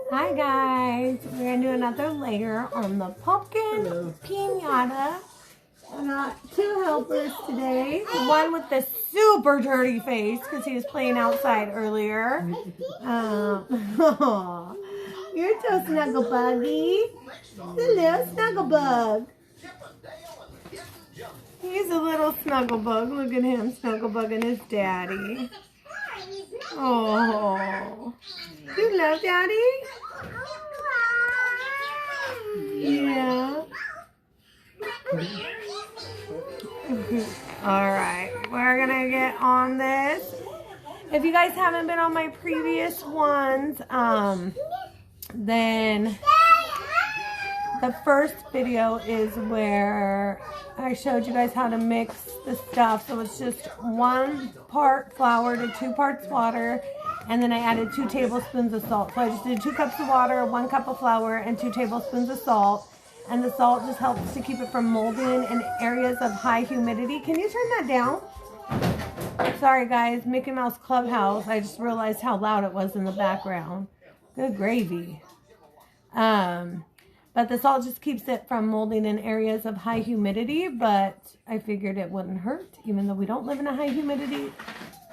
Hi guys, we're gonna do another layer on the pumpkin piñata. I got two helpers today. One with the super dirty face because he was playing outside earlier. You're so snuggle buggy. Hello, snuggle bug. He's a little snuggle bug. Look at him, snuggle bugging his daddy. Oh, you love daddy? Yeah. Alright, we're gonna get on this. If you guys haven't been on my previous ones, then the first video is where I showed you guys how to mix the stuff. So it's just 1 part flour to 2 parts water, and then I added 2 tablespoons of salt. So I just did 2 cups of water, 1 cup of flour, and 2 tablespoons of salt. And the salt just helps to keep it from molding in areas of high humidity. Can you turn that down? Sorry guys, Mickey Mouse Clubhouse. I just realized how loud it was in the background. Good gravy. But the salt just keeps it from molding in areas of high humidity, but I figured it wouldn't hurt. Even though we don't live in a high humidity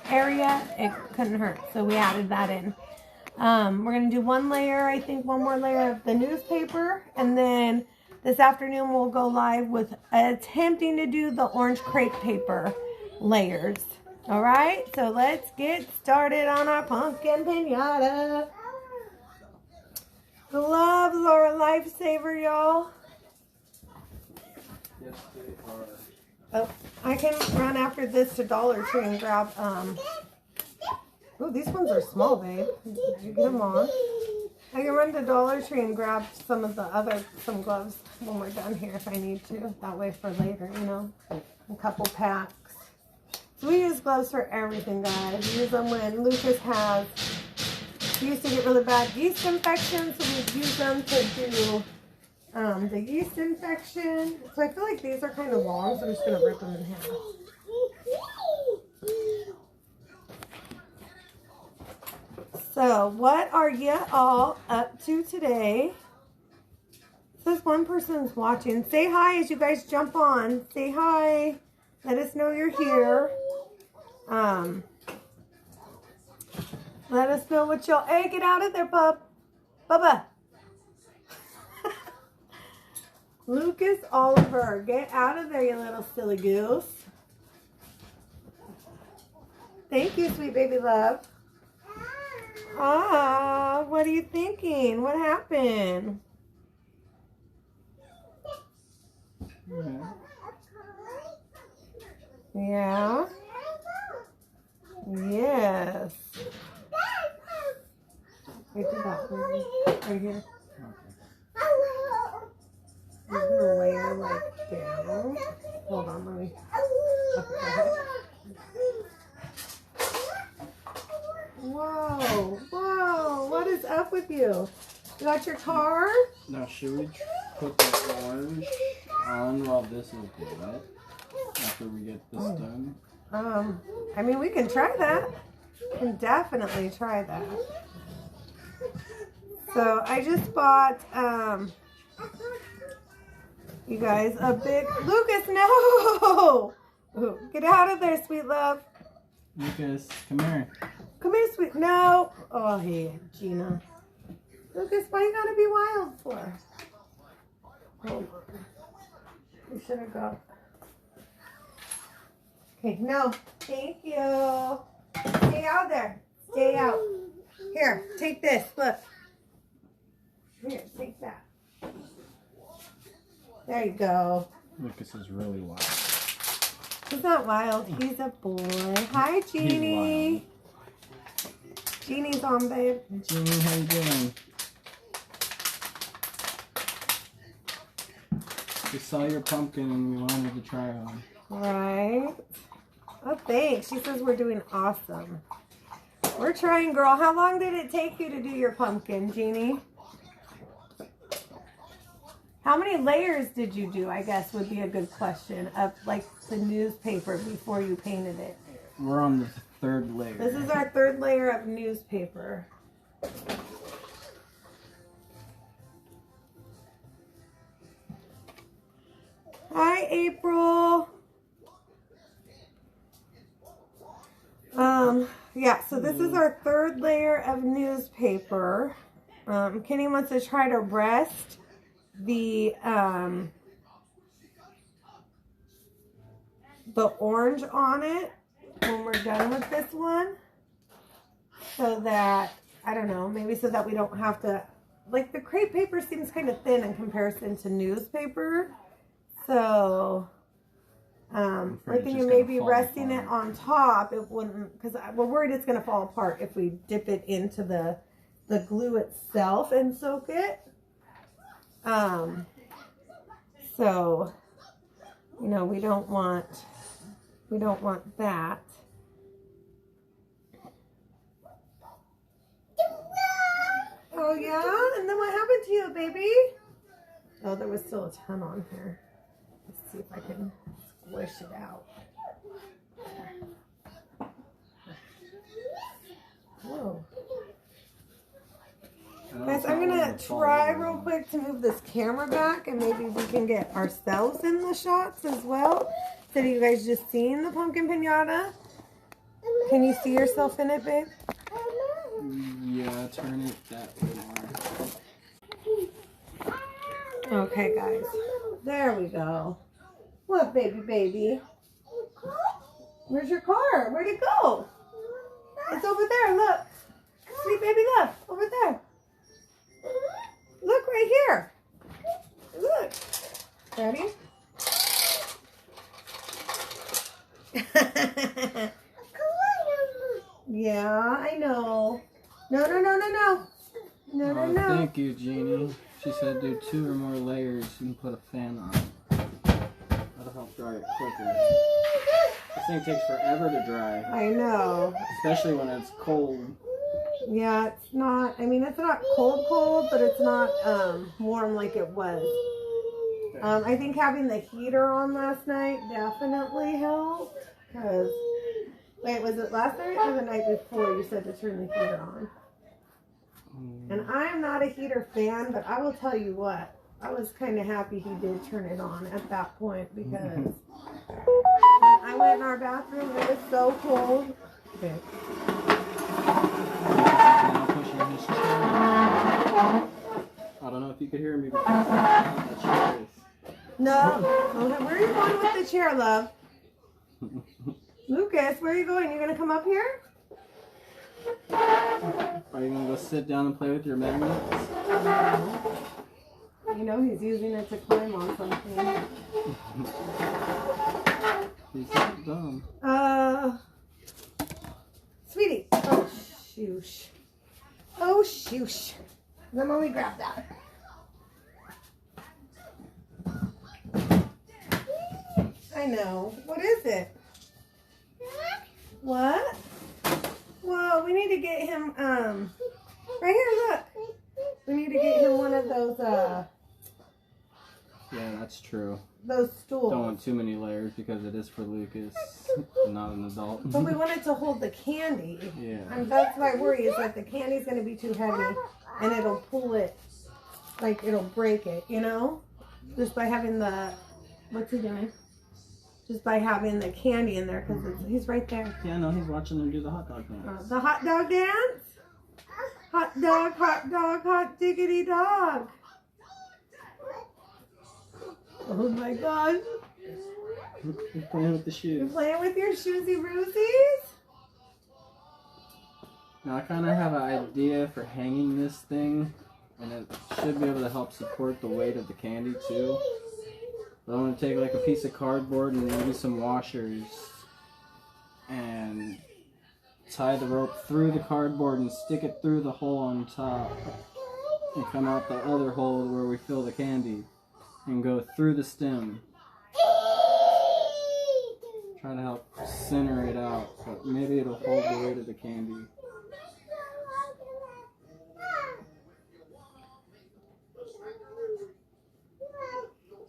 area, it couldn't hurt. So we added that in. We're going to do 1 layer, I think 1 more layer of the newspaper. And then this afternoon we'll go live with attempting to do the orange crepe paper layers. All right, so let's get started on our pumpkin piñata. Gloves are a lifesaver, y'all. Yes, they are. Oh, I can run after this to Dollar Tree and grab, oh, these ones are small, babe. You get them on. I can run to Dollar Tree and grab some gloves when we're done here if I need to. That way for later, you know, a couple packs. So we use gloves for everything, guys. We use them when Lucas he used to get really bad yeast infections, so we'd use them to do the yeast infection. So I feel like these are kind of long, so I'm just going to rip them in half. So what are you all up to today? It says one person's watching. Say hi as you guys jump on. Say hi. Let us know you're here. Let us know what y'all... Hey, get out of there, pup. Bubba. Lucas Oliver, get out of there, you little silly goose. Thank you, sweet baby love. Ah, what are you thinking? What happened? Yeah? Yes. Right to that right here. I'm gonna lay her like down. Hold on, let me. Okay, whoa, whoa! What is up with you? You got your car? Now, should we put the orange on while this is wet? After we get this done? I mean, we can try that. We can definitely try that. So I just bought, you guys, a big, Lucas, no! Ooh, get out of there, sweet love. Lucas, come here. Come here, sweet, no. Oh, hey, Gina. Lucas, why you gotta be wild for? Hold on. You should have got. Okay, no, thank you. Stay out there. Stay out. Here, take this. Look. Here, take that. There you go. Lucas is really wild. He's not wild. He's a boy. Hi, Jeannie. Jeannie's on, babe. Hey, Jeannie, how you doing? We saw your pumpkin and we wanted to try one. Right. Oh, thanks. She says we're doing awesome. We're trying, girl. How long did it take you to do your pumpkin, Jeannie? How many layers did you do, I guess, would be a good question, of like the newspaper before you painted it? We're on the 3rd layer. This is our 3rd layer of newspaper. April. Yeah, so this is our third layer of newspaper. Kenny wants to try to rest the orange on it when we're done with this one, so that, I don't know, maybe so that we don't have to, like, the crepe paper seems kind of thin in comparison to newspaper, so we're thinking maybe resting it on top. It wouldn't, because we're worried it's going to fall apart if we dip it into the glue itself and soak it. So, you know, we don't want that. Oh yeah? And then what happened to you, baby? Oh, there was still a ton on here. Let's see if I can squish it out. Whoa. Guys, I'm gonna try real quick to move this camera back, and maybe we can get ourselves in the shots as well. Instead of you guys just seeing the pumpkin piñata. Can you see yourself in it, babe? Yeah, turn it that way more. Okay, guys. There we go. Look, baby. Where's your car? Where'd it go? It's over there, look. Sweet baby, look. Over there. Look right here. Look. Ready? Yeah, I know. No. Thank you, Jeannie. She said do 2 or more layers and put a fan on it. That'll help dry it quicker. This thing takes forever to dry. I know. Especially when it's cold. Yeah, it's not, I mean, it's not cold, but it's not warm like it was. I think having the heater on last night definitely helped. Because, wait, was it last night or the night before you said to turn the heater on? And I am not a heater fan, but I will tell you what, I was kind of happy he did turn it on at that point, because when I went in our bathroom, it was so cold. Okay. I don't know if you could hear me. No. Okay, where are you going with the chair, love? Lucas, where are you going? You going to come up here? Are you going to go sit down and play with your magnets? You know he's using it to climb on something. He's so dumb. Sweetie. Oh, shoosh. Oh, shoosh. Then when we grab that. I know. What is it? What? Whoa, we need to get him, right here, look. We need to get him one of those, Yeah, that's true. those stools. Don't want too many layers because it is for Lucas, not an adult. But we want it to hold the candy. Yeah. And that's my worry, is that the candy's going to be too heavy and it'll pull it, like it'll break it, you know? Just by having the, what's he doing? Just by having the candy in there, because he's right there. Yeah, no, he's watching them do the hot dog dance. The hot dog dance? Hot dog, hot diggity dog. Oh my God. He's playing with the You're shoes. playing with your shoesy roosies? Now I kind of have an idea for hanging this thing, and it should be able to help support the weight of the candy too. But I'm going to take like a piece of cardboard and maybe some washers and tie the rope through the cardboard and stick it through the hole on top and come out the other hole where we fill the candy and go through the stem. Trying to help center it out, but maybe it'll hold the weight of the candy.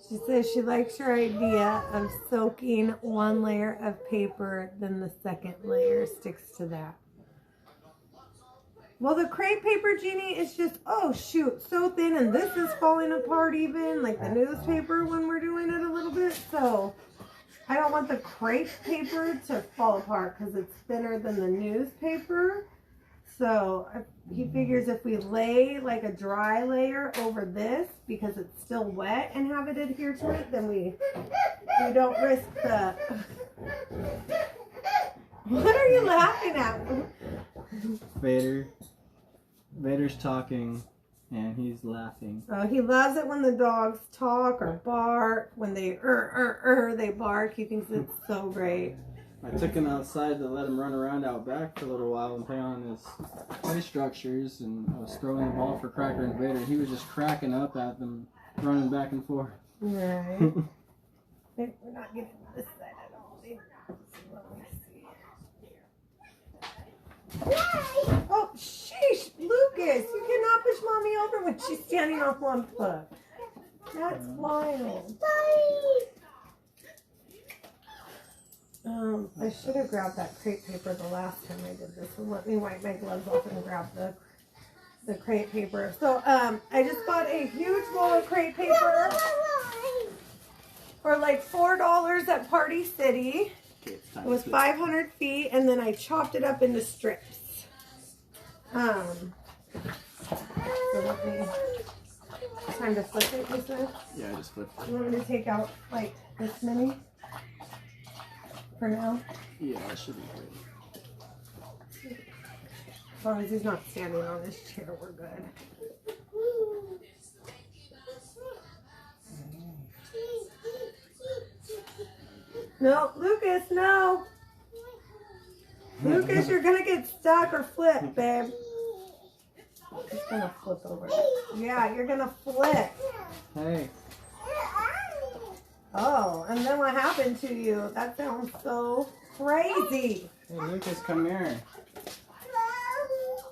She says she likes your idea of soaking one layer of paper, then the second layer sticks to that. Well, the crepe paper, Jeannie, is just, oh shoot, so thin, and this is falling apart even, like the newspaper when we're doing it a little bit. So I don't want the crepe paper to fall apart because it's thinner than the newspaper. So he figures if we lay like a dry layer over this because it's still wet and have it adhere to it, then we don't risk the... What are you laughing at? Vader's talking and he's laughing. He loves it when the dogs talk or bark. When they they bark. He thinks it's so great. I took him outside to let him run around out back for a little while and play on his play structures, and I was throwing the ball for Cracker and Vader. He was just cracking up at them, running back and forth. Right. We're not getting this side at all. Oh, sheesh, Lucas, you cannot push Mommy over when she's standing off one foot. That's wild. I should have grabbed that crepe paper the last time I did this. So let me wipe my gloves off and grab the crepe paper. So I just bought a huge roll of crepe paper for like $4 at Party City. It was 500 feet, and then I chopped it up into strips. So let me... Time to flip it, you said? Yeah, I just flipped it. You want me to take out like this many? For now? Yeah, that should be great. As long as he's not standing on this chair, we're good. No, Lucas, no. Lucas, you're gonna get stuck or flip, babe. He's gonna flip over. Yeah, you're gonna flip. Hey. Oh, and then what happened to you? That sounds so crazy. Hey, Lucas, come here.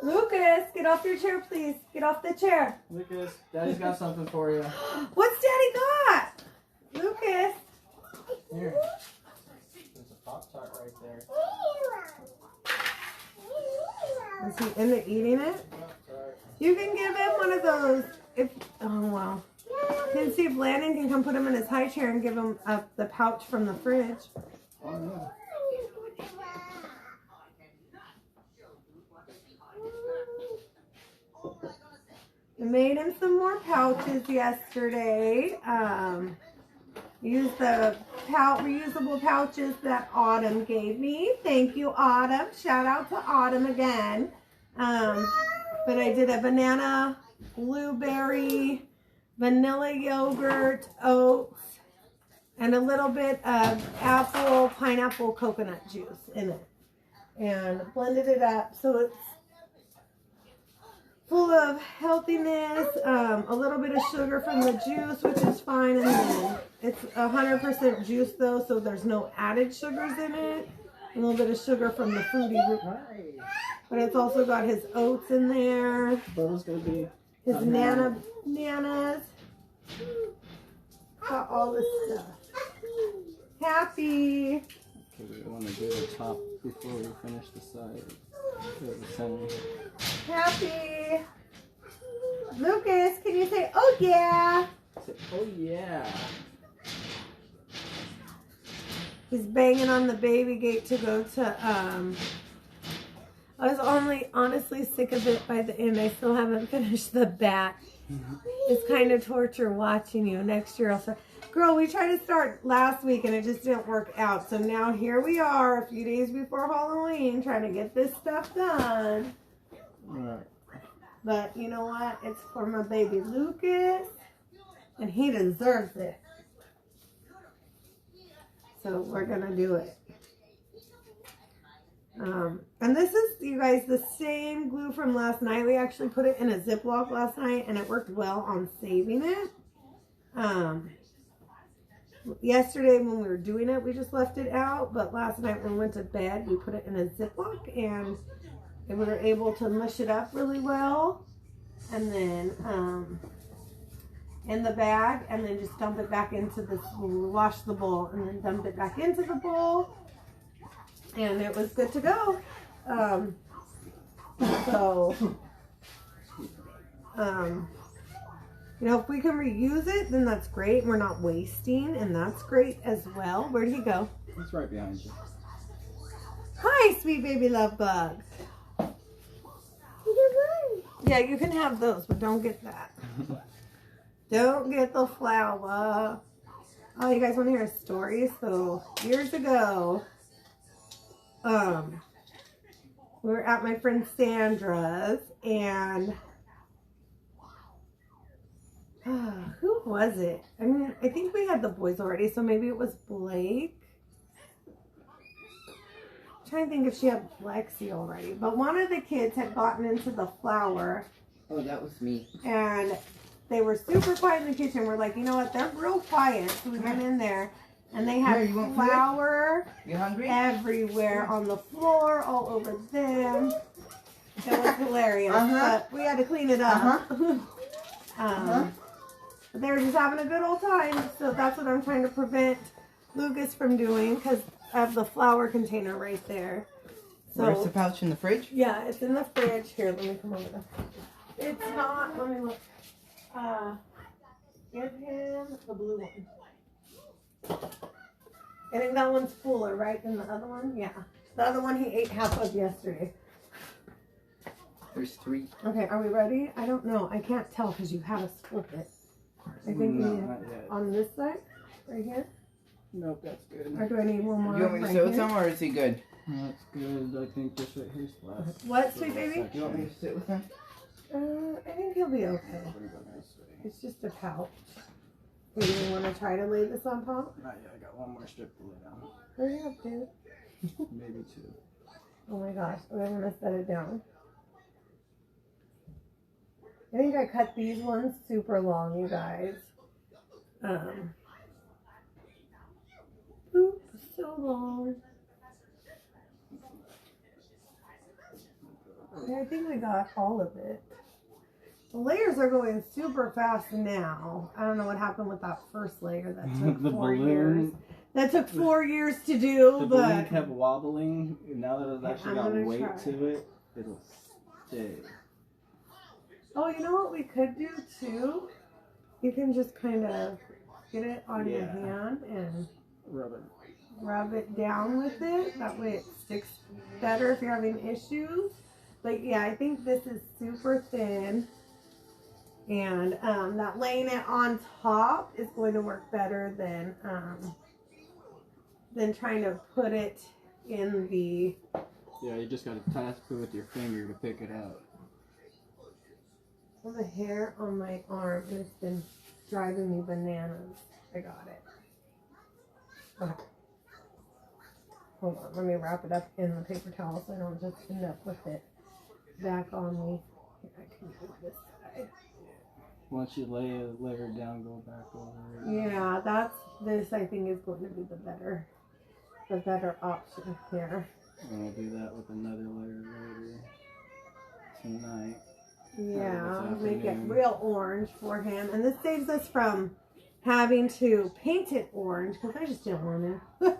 Lucas, get off your chair, please. Get off the chair. Lucas, Daddy's got something for you. What's Daddy got? Lucas. Here. There's a Pop-Tart right there. Is he into eating it? You can give him one of those. Oh, wow. Can see if Landon can come put him in his high chair and give him the pouch from the fridge. Oh, no. I made him some more pouches yesterday. Used the reusable pouches that Autumn gave me. Thank you, Autumn. Shout out to Autumn again. But I did a banana, blueberry, vanilla yogurt, oats, and a little bit of apple, pineapple, coconut juice in it. And blended it up so it's full of healthiness, a little bit of sugar from the juice, which is fine, and then it's 100% juice though, so there's no added sugars in it. A little bit of sugar from the fruity root. But it's also got his oats in there. Bo's gonna be his nanas. Got all this stuff. Happy. Okay, we want to do the top before we finish the side. The center. Happy. Lucas, can you say, oh yeah? Say, oh yeah. He's banging on the baby gate to go to, I was honestly sick of it by the end. I still haven't finished the back. It's kind of torture watching you. Next year I'll start. Girl, we tried to start last week and it just didn't work out. So now here we are a few days before Halloween trying to get this stuff done. Right. But you know what? It's for my baby Lucas. And he deserves it. So we're going to do it. And this is, you guys, the same glue from last night. We actually put it in a Ziploc last night and it worked well on saving it. Yesterday when we were doing it, we just left it out. But last night when we went to bed, we put it in a Ziploc and we were able to mush it up really well. And then in the bag, and then just dump it back into this, wash the bowl, and then dump it back into the bowl. And it was good to go. So, you know, if we can reuse it, then that's great. We're not wasting, and that's great as well. Where'd he go? He's right behind you. Hi, sweet baby love bug. Yeah, you can have those, but don't get that. Don't get the flower. Oh, you guys want to hear a story? So, years ago, we were at my friend Sandra's, and who was it? I mean, I think we had the boys already, so maybe it was Blake. I'm trying to think if she had Lexi already, but one of the kids had gotten into the flower. Oh, that was me. And they were super quiet in the kitchen. We're like, you know what? They're real quiet. So we went in there, and they had flour everywhere on the floor, all over them. It was hilarious, but we had to clean it up. But they were just having a good old time. So that's what I'm trying to prevent Lucas from doing, because of the flour container right there. So, where's the pouch in the fridge? Yeah, it's in the fridge. Here, let me come over there. It's not, let me look. Give him the blue one. I think that one's fuller, right, than the other one? Yeah. The other one he ate half of yesterday. There's 3. Okay, are we ready? I don't know. I can't tell because you had to split it. I think No, we not yet. on this side, right here. Nope, that's good. Or do I need one more? Do you want me to sit with him, or is he good? That's good. I think this right here's last. What, sweet baby? Do you want me to sit with him? I think he'll be okay. It's just a pouch. Do you want to try to lay this on top? Not yet. I got one more strip to lay down. Hurry up, dude. Maybe 2. Oh my gosh, I'm gonna set it down. I think I cut these ones super long, you guys. Oops, so long. Yeah, I think we got all of it. The layers are going super fast now. I don't know what happened with that first layer that took The 4 balloon. years. That took 4 years to do, The but balloon kept wobbling. And now that it's actually got weight to it, it'll stay. oh, you know what we could do too? You can just kind of get it on your hand and rub it down with it. That way it sticks better if you're having issues. But yeah, I think this is super thin. And that laying it on top is going to work better than trying to put it in the... Yeah, you just got to tap it with your finger to pick it out. I have a hair on my arm and it's been driving me bananas. I got it. Okay. Hold on, let me wrap it up in the paper towel so I don't just end up with it back on me. Here, I can do this side. Once you lay her down, go back over it. Yeah, this I think is going to be the better option here. I'm going to do that with another layer later tonight. Yeah, make it real orange for him. And this saves us from having to paint it orange because I just didn't want to.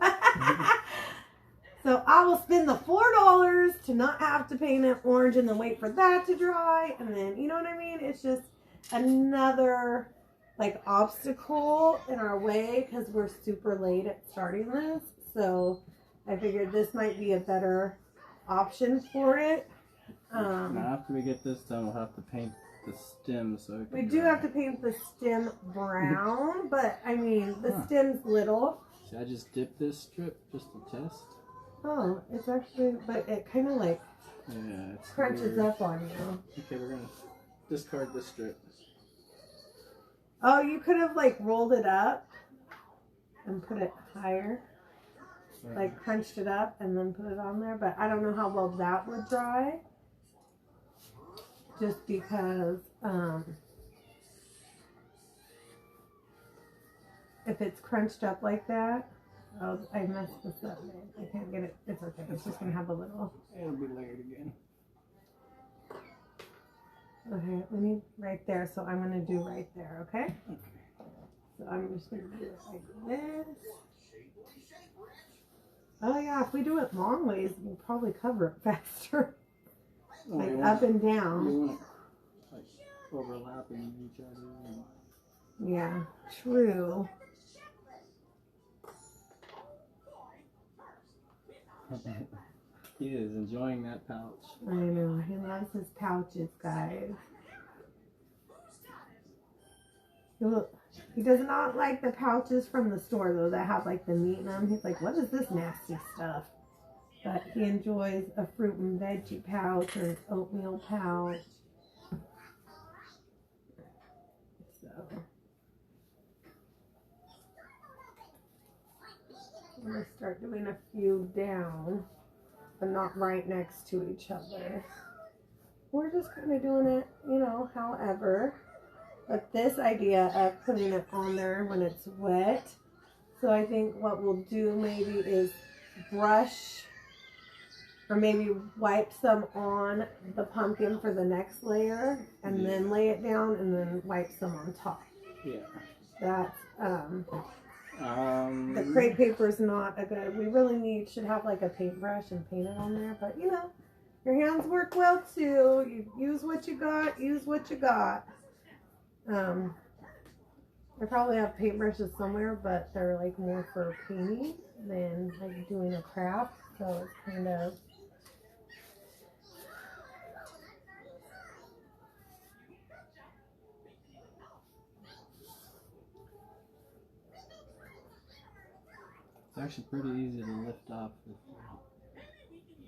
So I will spend the $4 to not have to paint it orange and then wait for that to dry. And then, you know what I mean? It's just another like obstacle in our way because we're super late at starting this. So I figured this might be a better option for it. Now after we get this done, we'll have to paint the stem. So we do have to paint the stem brown, but I mean the stem's little. Should I just dip this strip just to test? Oh, it's actually, but it kind of like it's crunches weird. up on you. Okay, we're gonna discard this strip. Oh, you could have like rolled it up and put it higher, like crunched it up and then put it on there. But I don't know how well that would dry. Just because if it's crunched up like that, oh, I messed this up, man. I can't get it. It's okay. It's just gonna have a little. It'll be layered again. Okay, we need right there, so I'm gonna do right there. Okay. So I'm just gonna do it like this. Oh yeah, if we do it long ways, we'll probably cover it faster. like you up and You down. want it like overlapping each other. Yeah, true. He is enjoying that pouch. I know, he loves his pouches, guys. He does not like the pouches from the store, though, that have like the meat in them. He's like, what is this nasty stuff? But he enjoys a fruit and veggie pouch or an oatmeal pouch. So I'm going to start doing a few down, but not right next to each other. We're just kind of doing it, you know, however. But this idea of putting it on there when it's wet, so I think what we'll do maybe is brush or maybe wipe some on the pumpkin for the next layer and then lay it down and then wipe some on top. Yeah. That's, the crepe paper is not a good, we really should have like a paintbrush and paint it on there, but you know, your hands work well too. You use what you got, use what you got. I probably have paintbrushes somewhere, but they're like more for painting than like doing a craft, so it's kind of It's actually pretty easy to lift off if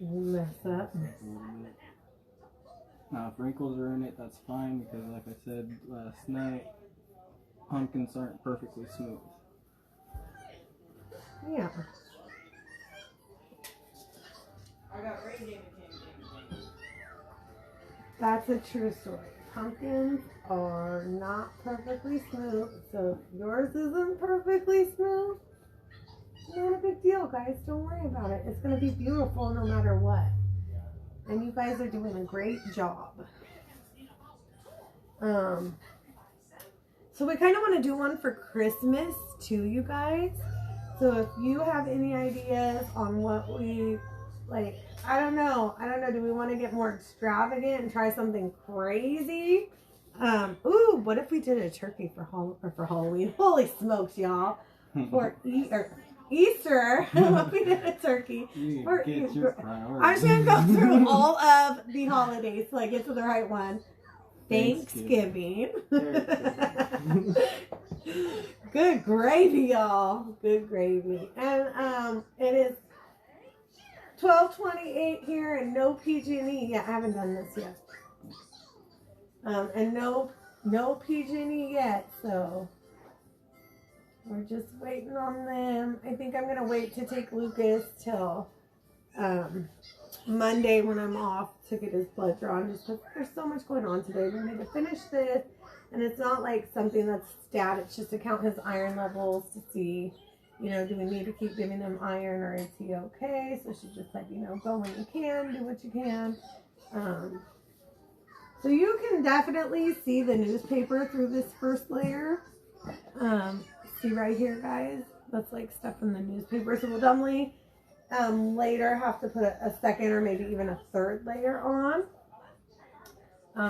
mess up. a little bit. Now, if wrinkles are in it, that's fine because, like I said last night, pumpkins aren't perfectly smooth. Yeah. That's a true story. Pumpkins are not perfectly smooth, so if yours isn't perfectly smooth, not a big deal, guys. Don't worry about it. It's going to be beautiful no matter what. And you guys are doing a great job. So we kind of want to do one for Christmas too, you guys. So if you have any ideas on what we like, I don't know. Do we want to get more extravagant and try something crazy? Ooh, what if we did a turkey for Halloween? Holy smokes, y'all! For Easter, what if we did a turkey for Easter? I'm just gonna go through all of the holidays till I get to the right one. Thanksgiving. Good gravy, y'all. Good gravy. And it is 12:28 here, and no PG&E. Yeah, I haven't done this yet. And no PG&E yet, so we're just waiting on them. I think I'm gonna wait to take Lucas till Monday when I'm off to get his blood drawn, just because there's so much going on today. We need to finish this, and it's not like something that's stat. It's just to count his iron levels to see, you know, do we need to keep giving him iron or is he okay? So she's just like, you know, go when you can, do what you can. So you can definitely see the newspaper through this first layer. See right here, guys? That's like stuff from the newspaper. So we'll definitely later have to put a second or maybe even a third layer on.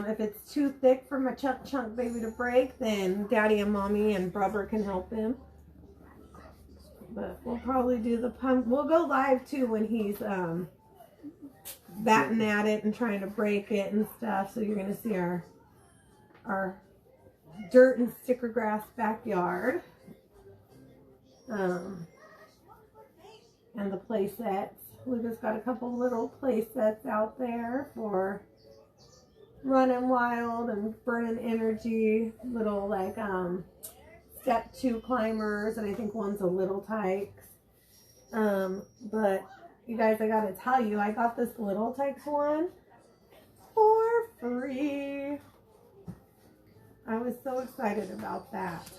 If it's too thick for my chunk baby to break, then daddy and mommy and brother can help him. But we'll probably do the pump. We'll go live too when he's batting at it and trying to break it and stuff. So you're gonna see our dirt and sticker grass backyard. And the play sets. Lucas got a couple little play sets out there for running wild and burning energy. Little like step 2 climbers, and I think one's a little tykes. But you guys, I gotta tell you, I got this little tykes one for free. I was so excited about that.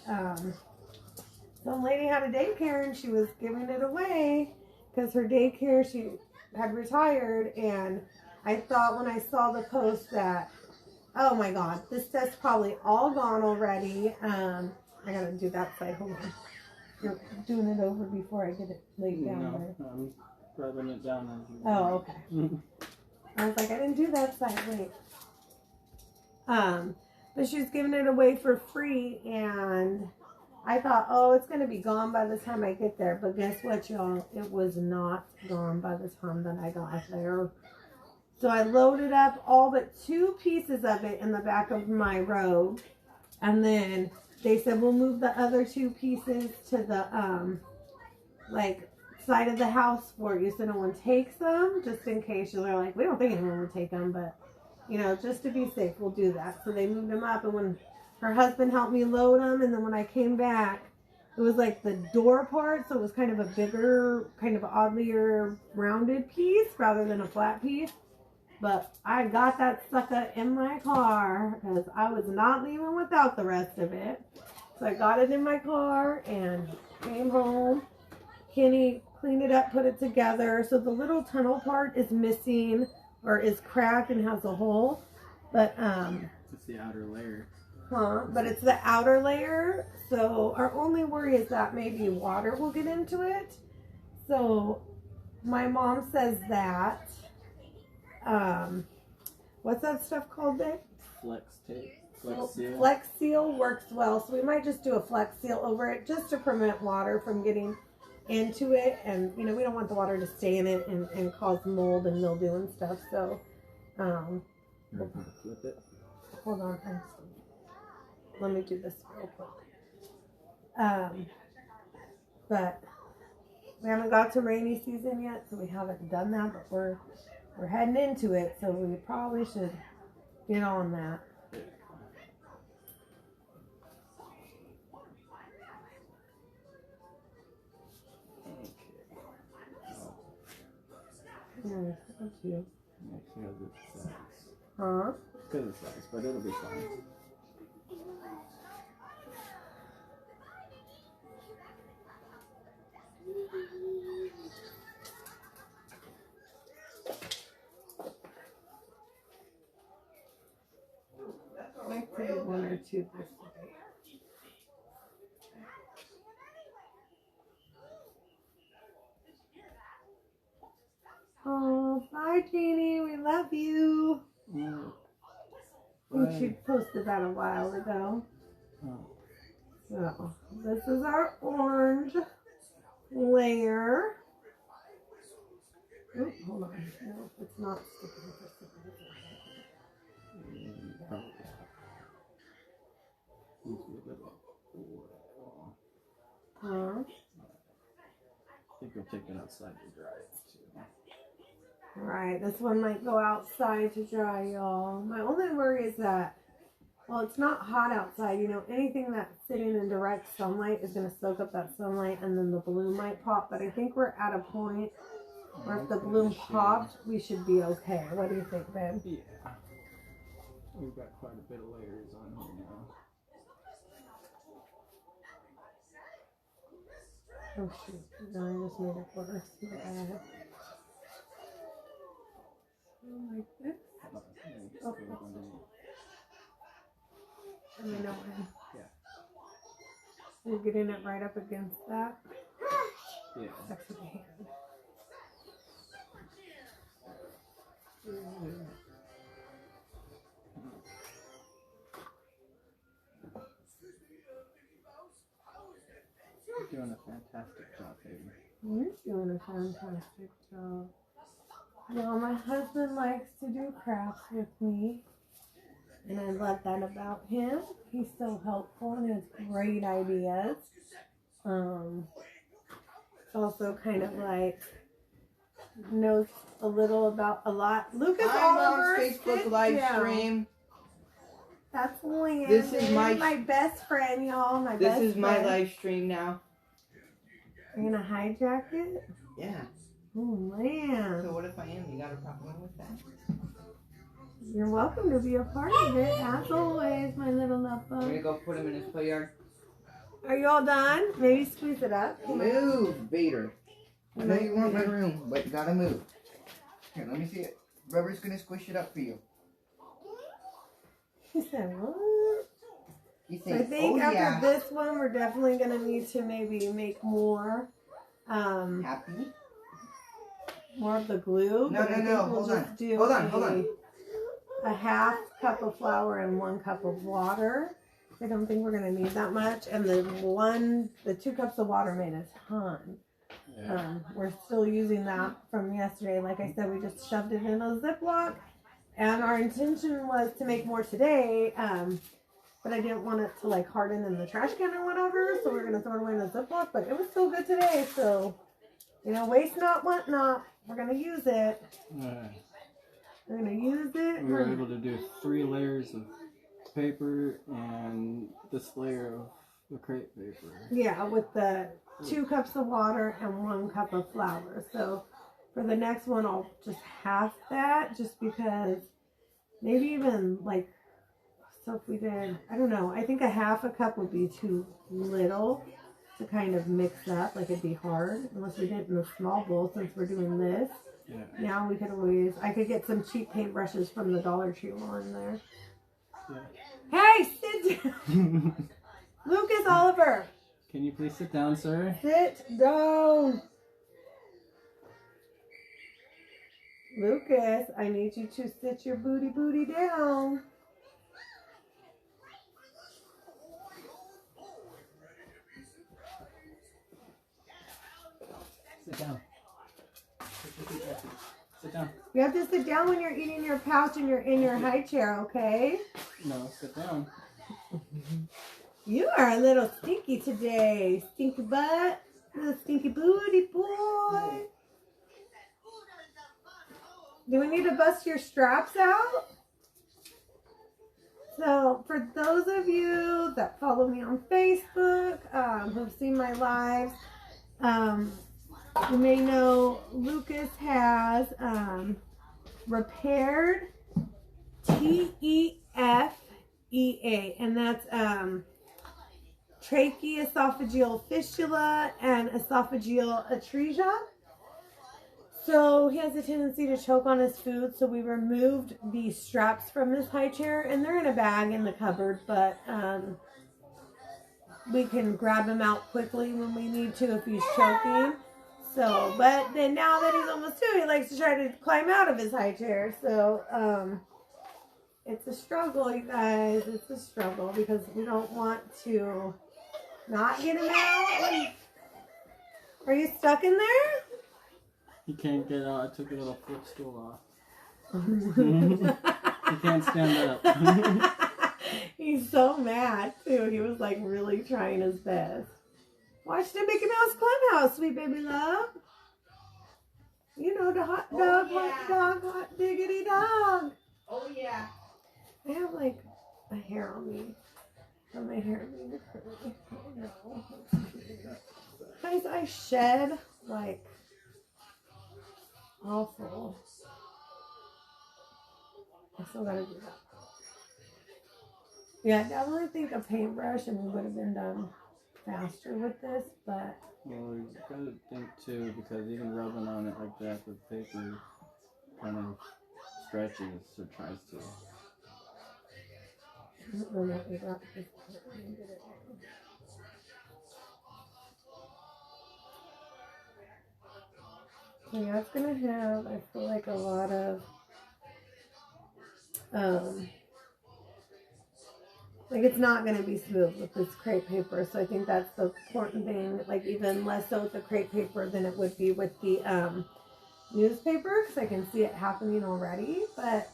Some lady had a daycare and she was giving it away because her daycare, she had retired, and I thought when I saw the post that, oh my god, this stuff's probably all gone already. I gotta do that side. Hold on. You're doing it over before I get it laid down there. I'm rubbing it down. Oh, okay. I was like, I didn't do that side. Wait. But she was giving it away for free, and I thought, oh, it's going to be gone by the time I get there. But guess what, y'all? It was not gone by the time that I got there. So I loaded up all but 2 pieces of it in the back of my robe. And then they said, we'll move the other 2 pieces to the, like, side of the house for you so no one takes them, just in case. They're like, we don't think anyone would take them, but, you know, just to be safe, we'll do that. So they moved them up, and when her husband helped me load them, and then when I came back, it was like the door part, so it was kind of a bigger, kind of oddlier rounded piece rather than a flat piece. But I got that sucker in my car because I was not leaving without the rest of it. So I got it in my car and came home. Kenny cleaned it up, put it together. So the little tunnel part is missing or is cracked and has a hole. But it's the outer layer. but it's the outer layer. So our only worry is that maybe water will get into it. So my mom says that what's that stuff called, Vic? Flex tape. Flex seal. Flex seal works well. So we might just do a flex seal over it just to prevent water from getting into it. And, you know, we don't want the water to stay in it and cause mold and mildew and stuff. So, You're gonna flip it. hold on. Let me do this real quick. But we haven't got to rainy season yet, so we haven't done that, but we're heading into it, so we probably should get on that. Yeah, up to you. Actually, has its size. Huh? It's because of size, but it'll be fine. I put 1 or 2 this way. Oh, bye, Jeannie. We love you. Mm. I think she posted that a while ago. Oh. So, this is our orange layer. Oh, hold on. No, it's not sticking. Probably. Needs to be a little oil. Huh? I think we'll take it outside to dry it too. Alright, this one might go outside to dry, y'all. My only worry is that, well, it's not hot outside. You know, anything that's sitting in direct sunlight is going to soak up that sunlight, and then the bloom might pop. But I think we're at a point where if the bloom popped, we should be okay. What do you think, babe? Yeah. We've got quite a bit of layers on here now. Oh shoot, no, I just made it worse. My bad. So like this. Oh. Let me know when. Yeah. You're getting it right up against that. Yeah. That's with the hand. You're doing a fantastic job, baby. You're doing a fantastic job. Well, my husband likes to do crafts with me, and I love that about him. He's so helpful and has great ideas. Also kind of like knows a little about a lot. Lucas Oliver, Facebook live stream. That's Landon. This is my best friend, y'all. This is my live stream now. You're gonna hijack it? Yeah. Oh man. So what if I am? You got a problem with that? You're welcome to be a part of it, as always, my little love I'm bug. gonna go put him in his play yard. Are you all done? Maybe squeeze it up. Move, Vader. I know you want my room, but you gotta move. Here, let me see it. Rubber's gonna squish it up for you. He said, what? You So I think, think oh after yeah. this one, we're definitely going to need to maybe make more. Happy? more of the glue. No, but I no, think no. we'll Hold just on. do Hold on. a half cup of flour and 1 cup of water. I don't think we're gonna need that much. And the 2 cups of water made a ton. Yeah. We're still using that from yesterday. Like I said, we just shoved it in a Ziploc, and our intention was to make more today. But I didn't want it to like harden in the trash can or whatever, so we're gonna throw it away in a Ziploc. But it was still good today, so you know, waste not, want not. We're gonna use it. We're gonna use it. We were able to do 3 layers of paper and this layer of the crepe paper. Yeah, with the 2 cups of water and 1 cup of flour. So for the next one, I'll just half that, just because maybe even like, so if we did, I don't know, I think a half a cup would be too little to kind of mix up. Like it'd be hard unless we did it in a small bowl since we're doing this. Yeah. Now we could always, I could get some cheap paintbrushes from the Dollar Tree while I'm there. Yeah. Hey, sit down. Lucas Oliver. Can you please sit down, sir? Sit down. Lucas, I need you to sit your booty down. Sit down. Sit down. You have to sit down when you're eating your pouch and you're in your high chair, okay? No, sit down. You are a little stinky today. Stinky butt. Little stinky booty boy. Do we need to bust your straps out? So, for those of you that follow me on Facebook, who've seen my lives, you may know Lucas has repaired TEFEA, and that's tracheoesophageal fistula and esophageal atresia. So he has a tendency to choke on his food, so we removed the straps from his high chair, and they're in a bag in the cupboard, but we can grab him out quickly when we need to if he's choking. So, but then now that he's almost 2, he likes to try to climb out of his high chair. So, it's a struggle, you guys. It's a struggle because we don't want to not get him out. Are you stuck in there? He can't get out. I took a little footstool off. He can't stand up. He's so mad, too. He was like really trying his best. Watch the Mickey Mouse Clubhouse, sweet baby love. You know, the hot dog, hot dog, hot diggity dog. Oh, yeah. I have like a hair on me. From my hair being curly. Oh no. Guys, I shed like awful. I still gotta do that. Yeah, I definitely think a paintbrush and we would have been done faster with this, but Well, you gotta think too, because even rubbing on it like that, the paper kind of stretches or tries to. I don't know what we got this part. Let me get it. So yeah, it's gonna have, I feel like, a lot of like it's not going to be smooth with this crepe paper, so I think that's the important thing, like even less so with the crepe paper than it would be with the newspaper, because I can see it happening already. But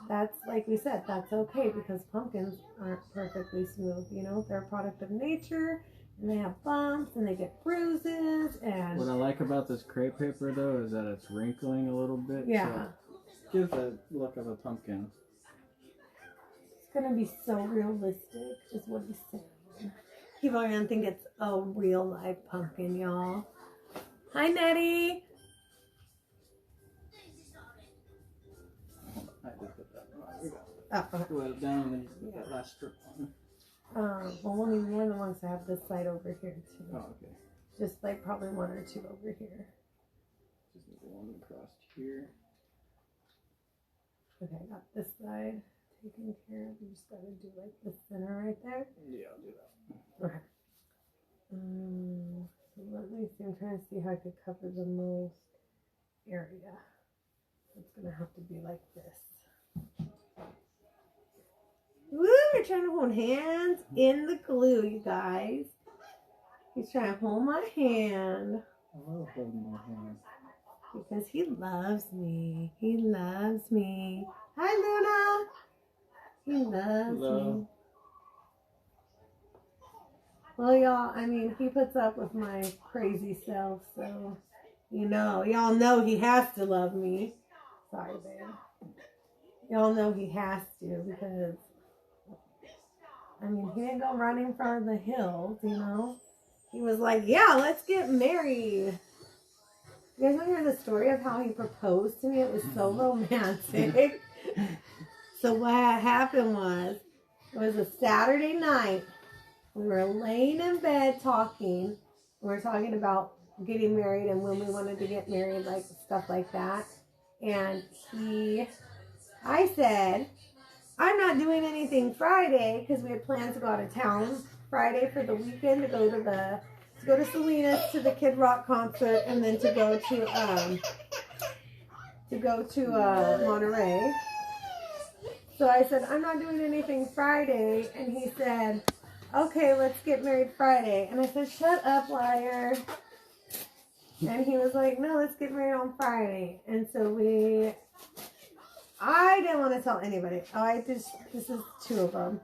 that's, like we said, that's okay, because pumpkins aren't perfectly smooth, you know, they're a product of nature, and they have bumps, and they get bruises, and What I like about this crepe paper, though, is that it's wrinkling a little bit. yeah. So it gives a look of a pumpkin. Gonna be so realistic, is what he's saying. People are gonna think it's a real live pumpkin, y'all. Hi, Nettie. I just put that on. We got Oh, glue it down and then you put that last strip on. well, we'll need more than one, so I have this side over here too. Oh, okay. Just like probably 1 or 2 over here. Just need one across here. Okay, I got this side taken care of. You just gotta do like the center right there. Yeah, I'll do that. Okay. So let me see. I'm trying to see how I could cover the most. area. It's going to have to be like this. Woo, we're trying to hold hands in the glue, you guys. He's trying to hold my hand. I love holding my hand. Because he loves me. He loves me. Hi, Luna. He loves me. Well, y'all, I mean, he puts up with my crazy self, so, y'all know he has to love me. Sorry, babe. Y'all know he has to because, I mean, he didn't go running for the hills, He was like, yeah, let's get married. You guys want to hear the story of how he proposed to me? It was so romantic. So what happened was, it was a Saturday night. We were laying in bed talking. We were talking about getting married and when we wanted to get married, like stuff like that. And I said, I'm not doing anything Friday because we had plans to go out of town Friday for the weekend to go to Selena's to the Kid Rock concert and then to go to Monterey. So I said, I'm not doing anything Friday. And he said, okay, let's get married Friday. And I said, shut up, liar. And he was like, no, let's get married on Friday. And so I didn't want to tell anybody. This is two of them.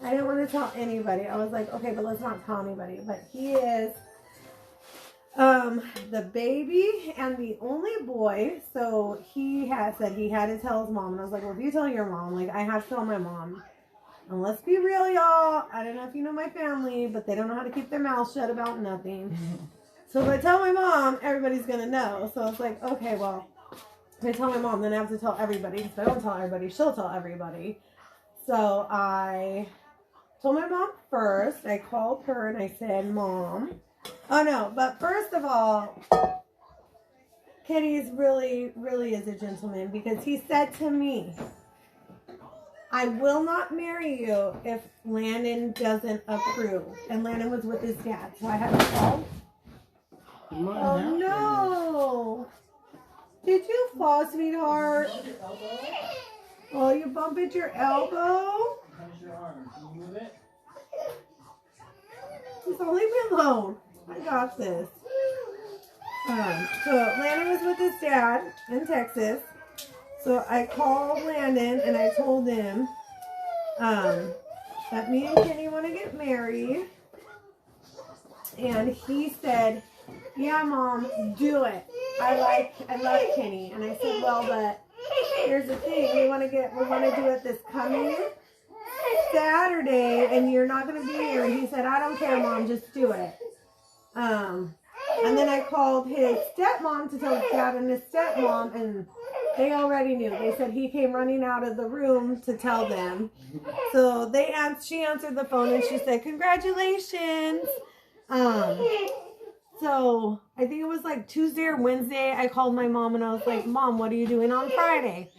I didn't want to tell anybody. I was like, okay, but let's not tell anybody. But he is the baby and the only boy. So he had said he had to tell his mom. And I was like, well, if you tell your mom, like, I have to tell my mom. And let's be real, y'all. I don't know if you know my family, but they don't know how to keep their mouths shut about nothing. So if I tell my mom, everybody's going to know. So I was like, okay, well, if I tell my mom, then I have to tell everybody. If I don't tell everybody, she'll tell everybody. So I told my mom first. I called her and I said, Mom. Oh, no. But first of all, Kenny's really is a gentleman because he said to me, I will not marry you if Landon doesn't approve. And Landon was with his dad. So I had to call. Oh, no. Did you fall, sweetheart? Oh, you bumped your elbow? How's your arm? Can you move it? Just leave me alone. I got this. So Landon was with his dad in Texas. So I called Landon and I told him that me and Kenny want to get married. And he said, yeah, Mom, do it. I love Kenny. And I said, well, but here's the thing. We want to do it this coming Saturday and you're not going to be here. And he said, I don't care, Mom, just do it. And then I called his stepmom to tell his dad and his stepmom, and they already knew. They said he came running out of the room to tell them. So she answered the phone and she said, congratulations. So I think it was like Tuesday or Wednesday. I called my mom and I was like, Mom, what are you doing on Friday?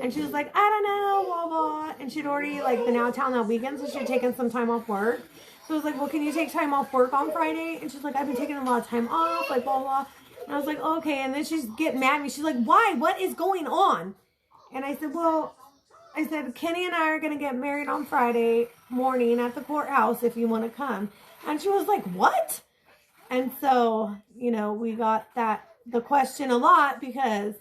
And she was like, I don't know, blah, blah. And she'd already been out of town that weekend, so she'd taken some time off work. So I was like, well, can you take time off work on Friday? And she's like, I've been taking a lot of time off, blah, blah. And I was like, okay. And then she's getting mad at me. She's like, why? What is going on? And I said, Kenny and I are going to get married on Friday morning at the courthouse if you want to come. And she was like, what? And so, we got the question a lot because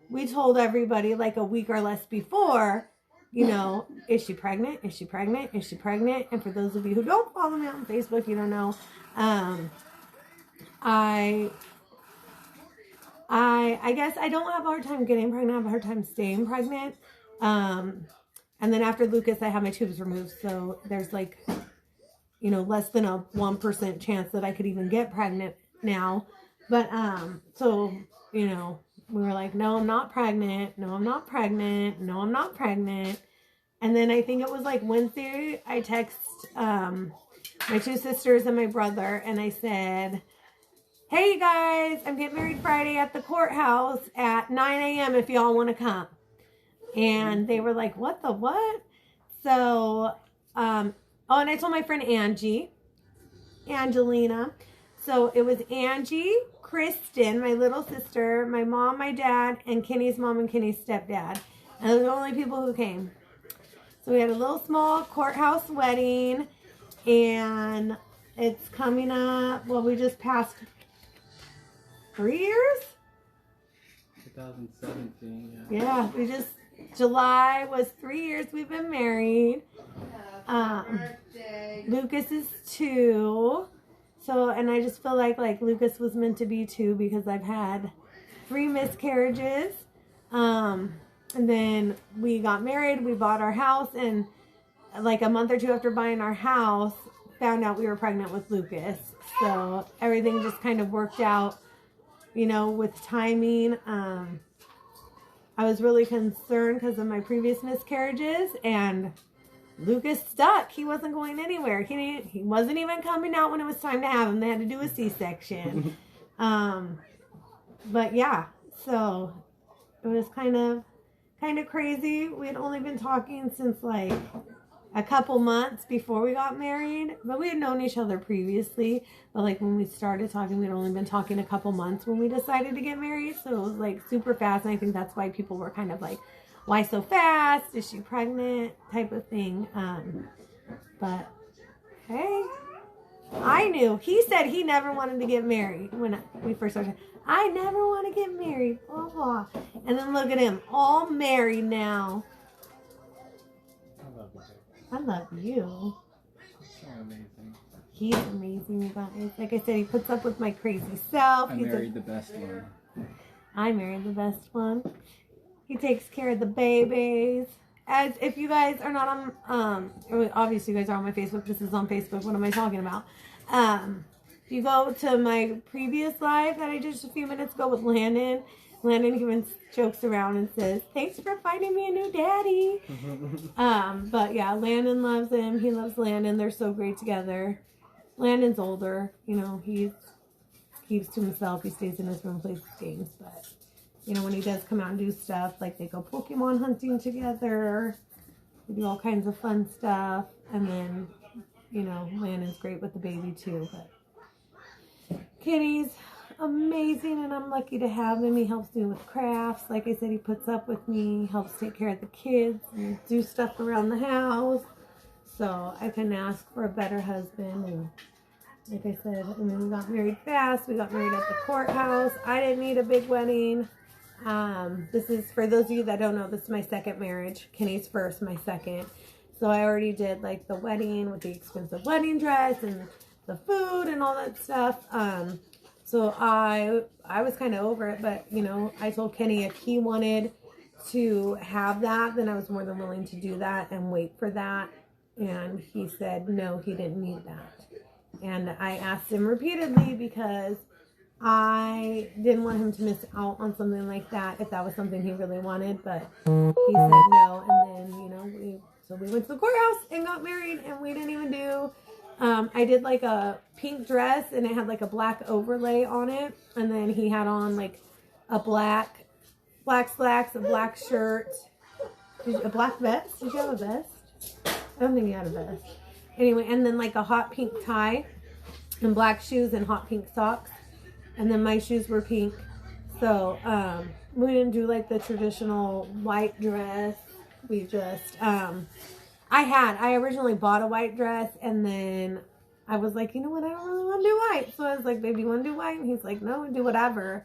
we told everybody like a week or less before, is she pregnant? Is she pregnant? Is she pregnant? And for those of you who don't follow me on Facebook, you don't know, I guess I don't have a hard time getting pregnant. I have a hard time staying pregnant. And then after Lucas, I had my tubes removed. So there's less than a 1% chance that I could even get pregnant now. But, so, we were like, no, I'm not pregnant. No, I'm not pregnant. No, I'm not pregnant. And then I think it was like Wednesday, I text, my two sisters and my brother and I said, hey you guys, I'm getting married Friday at the courthouse at 9 a.m. if y'all want to come. And they were like, what the what? So, and I told my friend Angelina. So So it was Angie, Kristen, my little sister, my mom, my dad, and Kenny's mom and Kenny's stepdad. And those are the only people who came. So we had a little small courthouse wedding, and it's coming up. Well, we just passed 3 years? 2017, Yeah, July was 3 years we've been married. Lucas is 2. So, and I just feel like Lucas was meant to be 2 because I've had 3 miscarriages. And then we got married, we bought our house, and like a month or 2 after buying our house, found out we were pregnant with Lucas. So everything just kind of worked out, you know, with timing. I was really concerned because of my previous miscarriages, and Lucas stuck. He wasn't going anywhere. He wasn't even coming out when it was time to have him. They had to do a C-section. But yeah, so it was kind of crazy. We had only been talking since like a couple months before we got married, but we had known each other previously. But like when we started talking, we'd only been talking a couple months when we decided to get married. So it was like super fast, and I think that's why people were kind of like, why so fast? Is she pregnant? Type of thing. But hey, I knew. He said he never wanted to get married when we first started. I never want to get married. Blah, blah. And then look at him, all married now. I love you. So amazing. He's amazing, you guys. Like I said, he puts up with my crazy self. I married the best one. I married the best one. He takes care of the babies. As if you guys are not on, obviously you guys are on my Facebook. This is on Facebook. What am I talking about? If you go to my previous live that I did just a few minutes ago with Landon even jokes around and says, "Thanks for finding me a new daddy." But yeah, Landon loves him. He loves Landon. They're so great together. Landon's older. You know, he keeps to himself. He stays in his room, plays games. But, you know, when he does come out and do stuff, like they go Pokemon hunting together. They do all kinds of fun stuff. And then, you know, Landon's great with the baby too. But Kenny's amazing, and I'm lucky to have him. He helps me with crafts. Like I said, he puts up with me, helps take care of the kids, and do stuff around the house. So I couldn't ask for a better husband. And like I said, and then we got married fast. We got married at the courthouse. I didn't need a big wedding. This is, for those of you that don't know, this is my second marriage. Kenny's first, my second. So I already did like the wedding with the expensive wedding dress and the food and all that stuff. So I was kind of over it, but, you know, I told Kenny if he wanted to have that, then I was more than willing to do that and wait for that. And he said, no, he didn't need that. And I asked him repeatedly because I didn't want him to miss out on something like that if that was something he really wanted. But he said no. And then, you know, we went to the courthouse and got married, and we didn't even do... I did like a pink dress, and it had like a black overlay on it. And then he had on like a black slacks, a black shirt, a black vest. Did you have a vest? I don't think he had a vest. Anyway, and then like a hot pink tie and black shoes and hot pink socks. And then my shoes were pink. So, we didn't do like the traditional white dress. We just, I originally bought a white dress, and then I was like, you know what, I don't really want to do white. So I was like, baby, you want to do white? And he's like, no, do whatever.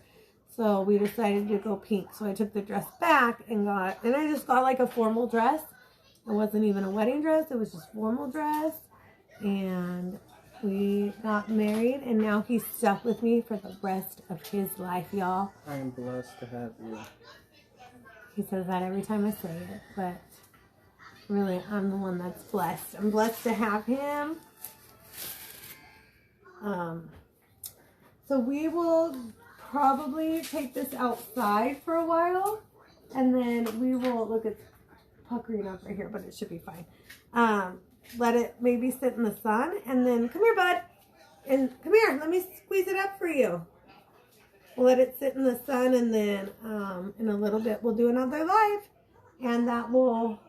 So we decided to go pink. So I took the dress back and I just got like a formal dress. It wasn't even a wedding dress. It was just formal dress. And we got married, and now he's stuck with me for the rest of his life, y'all. I am blessed to have you. He says that every time I say it, but really, I'm the one that's blessed. I'm blessed to have him. So we will probably take this outside for a while, and then we will look at puckering up right here, but it should be fine. Let it maybe sit in the sun, and then come here, bud, and come here. Let me squeeze it up for you. We'll let it sit in the sun, and then in a little bit we'll do another live, and that will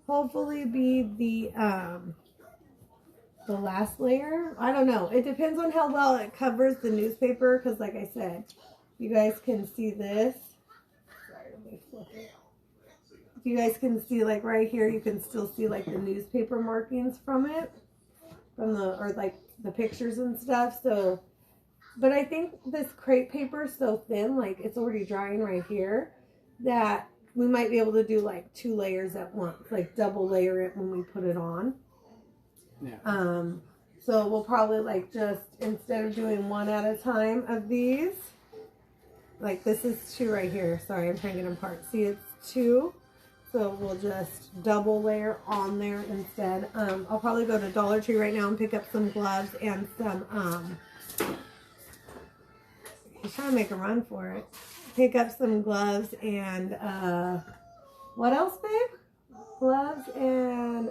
hopefully be the the last layer. I don't know. It depends on how well it covers the newspaper, because like I said, you guys can see this. Sorry, let me flip it. If you guys can see, like right here, you can still see like the newspaper markings from it, or like the pictures and stuff. So, but I think this crepe paper is so thin, like it's already drying right here, that we might be able to do like 2 layers at once, like double layer it when we put it on. Yeah. So we'll probably like just, instead of doing 1 at a time of these, like this is 2 right here. Sorry, I'm trying to get them apart. See, it's 2. So we'll just double layer on there instead. I'll probably go to Dollar Tree right now and pick up some gloves and some, he's trying to make a run for it. Pick up some gloves and, what else, babe? Gloves and,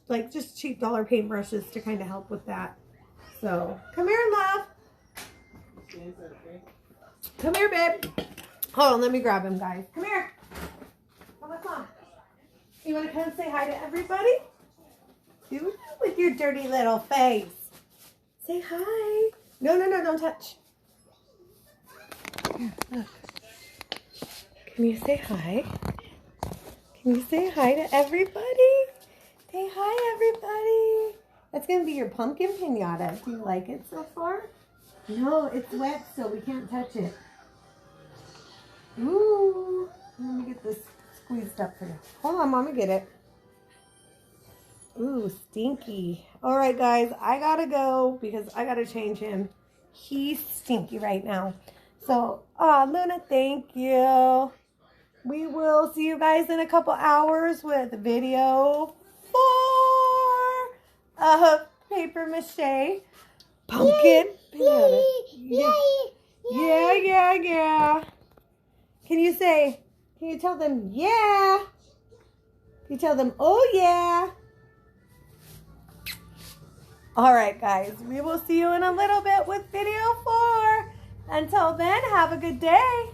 like just cheap dollar paintbrushes to kind of help with that. So, come here, love. Come here, babe. Hold on, let me grab him, guys. Come here. Come on. You want to come say hi to everybody? Do it with your dirty little face. Say hi. No, don't touch. Here, look. Can you say hi? Can you say hi to everybody? Say hi, everybody. That's going to be your pumpkin piñata. Do you like it so far? No, it's wet, so we can't touch it. Ooh. Let me get this squeezed up for you. Hold on, Mama, get it. Ooh, stinky. All right, guys, I got to go because I got to change him. He's stinky right now. So, Luna, thank you. We will see you guys in a couple hours with video 4 of paper mache pumpkin piñata. Yeah. Can you tell them, yeah? Can you tell them, oh yeah? All right, guys, we will see you in a little bit with video 4. Until then, have a good day.